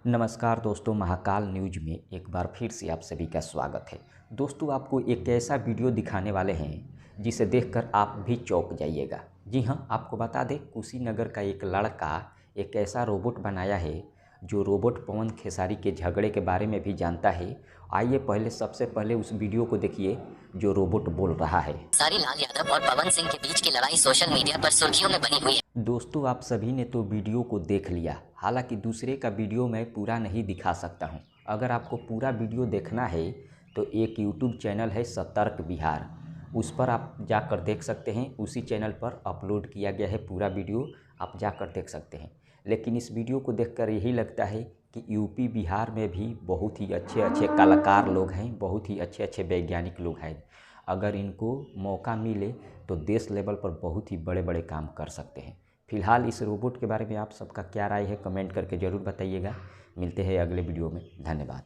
नमस्कार दोस्तों, महाकाल न्यूज में एक बार फिर से आप सभी का स्वागत है। दोस्तों, आपको एक ऐसा वीडियो दिखाने वाले हैं जिसे देखकर आप भी चौंक जाइएगा। जी हाँ, आपको बता दें, कुशीनगर का एक लड़का एक ऐसा रोबोट बनाया है जो रोबोट पवन खेसारी के झगड़े के बारे में भी जानता है। आइए सबसे पहले उस वीडियो को देखिए जो रोबोट बोल रहा है। सारी लाल यादव और पवन सिंह के बीच की लड़ाई सोशल मीडिया पर सुर्खियों में बनी हुई है। दोस्तों, आप सभी ने तो वीडियो को देख लिया। हालांकि दूसरे का वीडियो मैं पूरा नहीं दिखा सकता हूं। अगर आपको पूरा वीडियो देखना है तो एक यूट्यूब चैनल है सतर्क बिहार, उस पर आप जाकर देख सकते हैं। उसी चैनल पर अपलोड किया गया है पूरा वीडियो, आप जाकर देख सकते हैं। लेकिन इस वीडियो को देखकर यही लगता है कि यूपी बिहार में भी बहुत ही अच्छे अच्छे कलाकार लोग हैं, बहुत ही अच्छे अच्छे वैज्ञानिक लोग हैं। अगर इनको मौका मिले तो देश लेवल पर बहुत ही बड़े बड़े काम कर सकते हैं। फिलहाल इस रोबोट के बारे में आप सबका क्या राय है, कमेंट करके ज़रूर बताइएगा। मिलते हैं अगले वीडियो में। धन्यवाद।